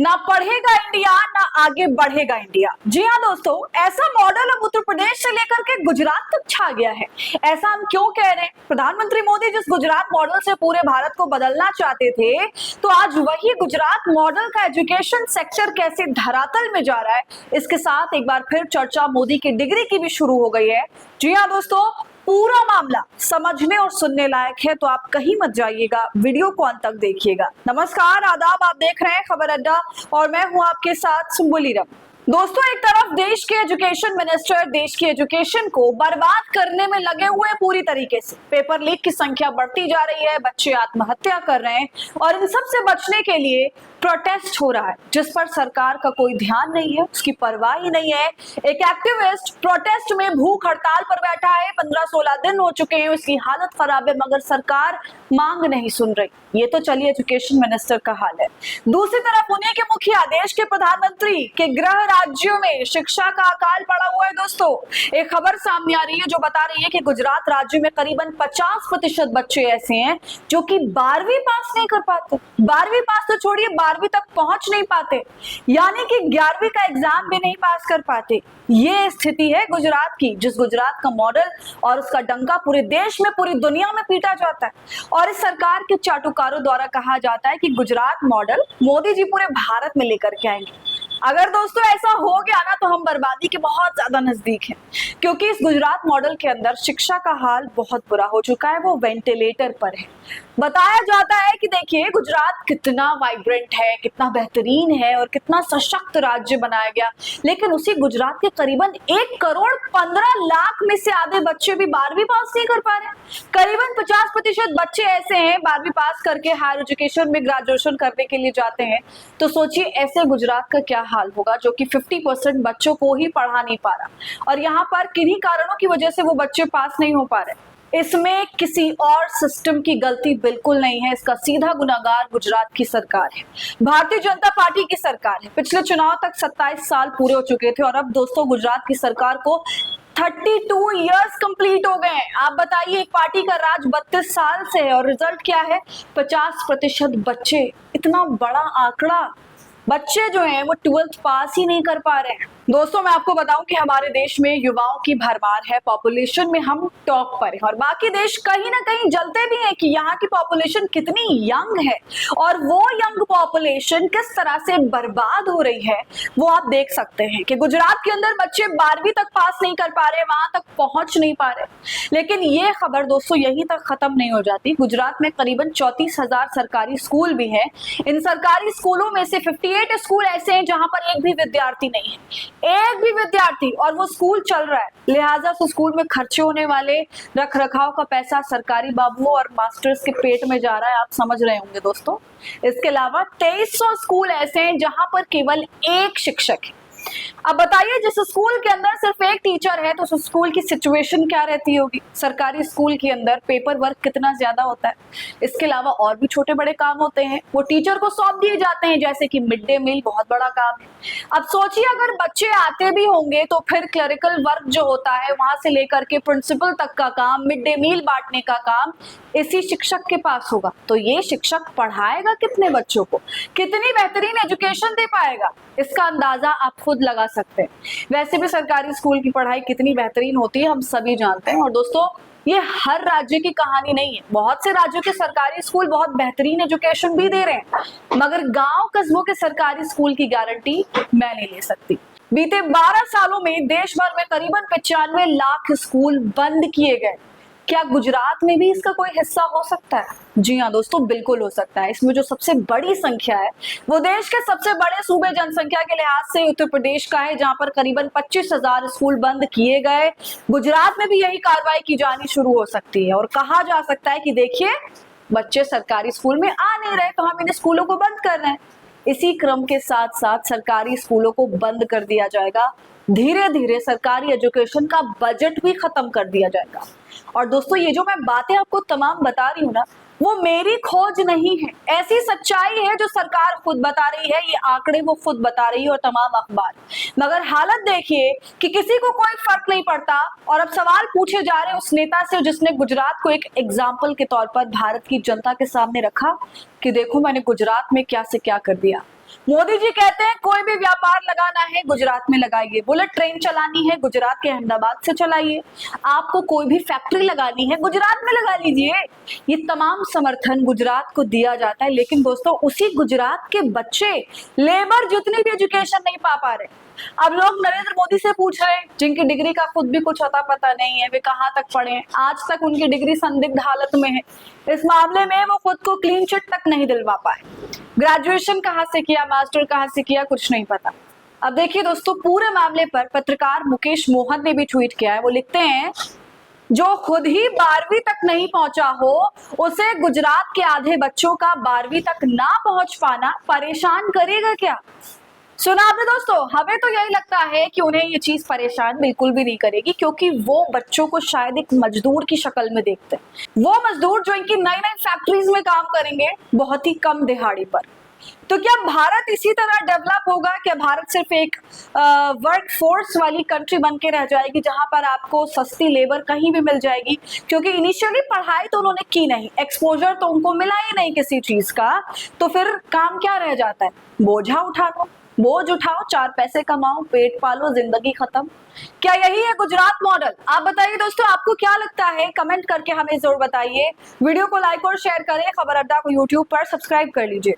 ना पढ़ेगा इंडिया ना आगे बढ़ेगा इंडिया। जी हाँ दोस्तों, ऐसा मॉडल अब उत्तर प्रदेश से लेकर के गुजरात तक छा गया है। ऐसा हम क्यों कह रहे हैं? प्रधानमंत्री मोदी जिस गुजरात मॉडल से पूरे भारत को बदलना चाहते थे, तो आज वही गुजरात मॉडल का एजुकेशन सेक्टर कैसे धरातल में जा रहा है, इसके साथ एक बार फिर चर्चा मोदी की डिग्री की भी शुरू हो गई है। जी हाँ दोस्तों, पूरा मामला समझने और सुनने लायक है, तो आप कहीं मत जाइएगा, वीडियो को अंत तक देखिएगा। नमस्कार, आदाब, आप देख रहे हैं खबर अड्डा और मैं हूं आपके साथ सुम्बुली रम। दोस्तों, एक तरफ देश के एजुकेशन मिनिस्टर देश की एजुकेशन को बर्बाद करने में लगे हुए हैं पूरी तरीके से। पेपर लीक की संख्या बढ़ती जा रही है, बच्चे आत्महत्या कर रहे हैं और इन सब से बचने के लिए प्रोटेस्ट हो रहा है, जिस पर सरकार का कोई ध्यान नहीं है, उसकी परवाह ही नहीं है। एक एक्टिविस्ट प्रोटेस्ट में भूख हड़ताल पर बैठा है, 15-16 दिन हो चुके हैं, उसकी हालत खराब है, मगर सरकार मांग नहीं सुन रही। ये तो चलिए एजुकेशन मिनिस्टर का हाल है। दूसरी तरफ उन्हीं के मुखिया देश के प्रधानमंत्री के गृह राज्यों में शिक्षा का अकाल पड़ा हुआ है। दोस्तों, एक खबर सामने आ रही है जो बता रही है कि गुजरात राज्य में करीबन 50% बच्चे ऐसे हैं जो कि 12वीं पास नहीं कर पाते। 12वीं पास तो छोड़िए, 12वीं तक पहुंच नहीं पाते, यानी कि 11वीं का एग्जाम भी नहीं पास कर पाते। ये स्थिति है गुजरात की, जिस गुजरात का मॉडल और उसका डंका पूरे देश में, पूरी दुनिया में पीटा जाता है और इस सरकार के चाटुकारों द्वारा कहा जाता है कि गुजरात मॉडल मोदी जी पूरे भारत में लेकर के आएंगे। अगर दोस्तों ऐसा हो गया ना, तो हम बर्बादी के बहुत ज्यादा नजदीक हैं, क्योंकि इस गुजरात मॉडल के अंदर शिक्षा का हाल बहुत बुरा हो चुका है, वो वेंटिलेटर पर है। बताया जाता है कि देखिए गुजरात कितना वाइब्रेंट है, कितना बेहतरीन है और कितना सशक्त राज्य बनाया गया, लेकिन उसी गुजरात के करीबन 1,15,00,000 में से आधे बच्चे भी 12वीं पास नहीं कर पा रहे। करीबन 50% बच्चे ऐसे हैं 12वीं पास करके हायर एजुकेशन में ग्रेजुएशन करने के लिए जाते हैं। तो सोचिए ऐसे गुजरात का क्या हाल होगा, जो कि 50% बच्चों को ही पढ़ा नहीं पा रहा और यहाँ पर किन्हीं कारणों की वजह से वो बच्चे पास नहीं हो पा रहे। इसमें किसी और सिस्टम की गलती बिल्कुल नहीं है, इसका सीधा गुनाहगार गुजरात की सरकार है, भारतीय जनता पार्टी की सरकार है। पिछले चुनाव तक 27 साल पूरे हो चुके थे और अब दोस्तों गुजरात की सरकार को 32 इयर्स कंप्लीट हो गए हैं। आप बताइए, एक पार्टी का राज 32 साल से है और रिजल्ट क्या है? 50% बच्चे, इतना बड़ा आंकड़ा। बच्चे जो हैं वो 12th पास ही नहीं कर पा रहे हैं। दोस्तों, मैं आपको बताऊं कि हमारे देश में युवाओं की भरमार है, पॉपुलेशन में हम टॉप पर हैं और बाकी देश कहीं ना कहीं जलते भी हैं कि यहाँ की पॉपुलेशन कितनी यंग है और वो यंग पॉपुलेशन किस तरह से बर्बाद हो रही है, वो आप देख सकते हैं कि गुजरात के अंदर बच्चे 12वीं तक पास नहीं कर पा रहे, वहां तक पहुंच नहीं पा रहे। लेकिन ये खबर दोस्तों यहीं तक खत्म नहीं हो जाती। गुजरात में करीबन 34,000 सरकारी स्कूल भी हैं। इन सरकारी स्कूलों में से 58 स्कूल ऐसे हैं जहां पर एक भी विद्यार्थी नहीं है, एक भी विद्यार्थी, और वो स्कूल चल रहा है। लिहाजा उस स्कूल में खर्चे होने वाले रख रखाव का पैसा सरकारी बाबुओं और मास्टर्स के पेट में जा रहा है, आप समझ रहे होंगे दोस्तों। इसके अलावा 2300 स्कूल ऐसे हैं जहां पर केवल एक शिक्षक है। अब बताइए, जिस स्कूल के अंदर सिर्फ एक टीचर है तो उस स्कूल की सिचुएशन क्या रहती होगी। सरकारी स्कूल के अंदर पेपर वर्क कितना ज्यादा होता है, इसके अलावा और भी छोटे बड़े काम होते हैं, वो टीचर को सौंप दिए जाते हैं, जैसे कि मिड डे मील बहुत बड़ा काम है। अब सोचिए, अगर बच्चे आते भी होंगे तो फिर क्लरिकल वर्क जो होता है, वहां से लेकर के प्रिंसिपल तक का काम, मिड डे मील बांटने का काम इसी शिक्षक के पास होगा। तो ये शिक्षक पढ़ाएगा कितने बच्चों को, कितनी बेहतरीन एजुकेशन दे पाएगा, इसका अंदाजा आप खुद लगा सकते हैं। वैसे भी सरकारी स्कूल की पढ़ाई कितनी बेहतरीन होती है हम सभी जानते हैं और दोस्तों ये हर राज्य की कहानी नहीं है। बहुत से राज्यों के सरकारी स्कूल बहुत बेहतरीन एजुकेशन भी दे रहे हैं, मगर गांव कस्बों के सरकारी स्कूल की गारंटी मैं नहीं ले सकती। बीते 12 सालों में देश भर में करीबन 95 लाख स्कूल बंद किए गए। क्या गुजरात में भी इसका कोई हिस्सा हो सकता है? जी हाँ दोस्तों, बिल्कुल हो सकता है। इसमें जो सबसे बड़ी संख्या है वो देश के सबसे बड़े सूबे जनसंख्या के लिहाज से उत्तर प्रदेश का है, जहां पर करीबन 25,000 स्कूल बंद किए गए। गुजरात में भी यही कार्रवाई की जानी शुरू हो सकती है और कहा जा सकता है कि देखिए बच्चे सरकारी स्कूल में आ नहीं रहे तो हम इन स्कूलों को बंद कर रहे हैं। इसी क्रम के साथ साथ सरकारी स्कूलों को बंद कर दिया जाएगा, धीरे धीरे सरकारी एजुकेशन का बजट भी खत्म कर दिया जाएगा। और दोस्तों, ये जो मैं बातें आपको तमाम बता रही हूँ ना, वो मेरी खोज नहीं है, ऐसी सच्चाई है जो सरकार खुद बता रही है, ये आंकड़े वो खुद बता रही है और तमाम अखबार। मगर हालत देखिए कि किसी को कोई फर्क नहीं पड़ता और अब सवाल पूछे जा रहे हैं उस नेता से जिसने गुजरात को एक एग्जाम्पल के तौर पर भारत की जनता के सामने रखा कि देखो मैंने गुजरात में क्या से क्या कर दिया। मोदी जी कहते हैं कोई भी व्यापार लगाना है गुजरात में लगाइए, बुलेट ट्रेन चलानी है गुजरात के अहमदाबाद से चलाइए, आपको कोई भी फैक्ट्री लगानी है गुजरात में लगा लीजिए। ये तमाम समर्थन गुजरात को दिया जाता है, लेकिन दोस्तों उसी गुजरात के बच्चे लेबर जितनी भी एजुकेशन नहीं पा रहे। अब लोग नरेंद्र मोदी से पूछ रहे हैं जिनकी डिग्री का खुद भी कुछ अता पता नहीं है, वे कहां तक पढ़े हैं, आज तक उनकी डिग्री संदिग्ध हालत में है। इस मामले में वो खुद को क्लीन चिट तक नहीं दिलवा पाए। ग्रेजुएशन कहां से किया, मास्टर कहां से किया, कुछ नहीं पता। अब देखिए दोस्तों, पूरे मामले पर पत्रकार मुकेश मोहन ने भी ट्वीट किया है। वो लिखते हैं, जो खुद ही 12वीं तक नहीं पहुंचा हो उसे गुजरात के आधे बच्चों का 12वीं तक ना पहुंच पाना परेशान करेगा क्या। सुना आपने दोस्तों, हमें तो यही लगता है कि उन्हें ये चीज परेशान बिल्कुल भी नहीं करेगी, क्योंकि वो बच्चों को शायद एक मजदूर की शक्ल में देखते हैं। वो मजदूर जो इनकी नई नई फैक्ट्रीज में काम करेंगे बहुत ही कम दिहाड़ी पर। तो क्या भारत इसी तरह डेवलप होगा? क्या भारत सिर्फ एक वर्क फोर्स वाली कंट्री बन के रह जाएगी जहां पर आपको सस्ती लेबर कहीं भी मिल जाएगी? क्योंकि इनिशियली पढ़ाई तो उन्होंने की नहीं, एक्सपोजर तो उनको मिला ही नहीं किसी चीज का, तो फिर काम क्या रह जाता है? बोझा उठा लो, बोझ उठाओ, 4 पैसे कमाओ, पेट पालो, जिंदगी खत्म। क्या यही है गुजरात मॉडल? आप बताइए दोस्तों, आपको क्या लगता है? कमेंट करके हमें जरूर बताइए। वीडियो को लाइक और शेयर करें। खबर अड्डा को यूट्यूब पर सब्सक्राइब कर लीजिए।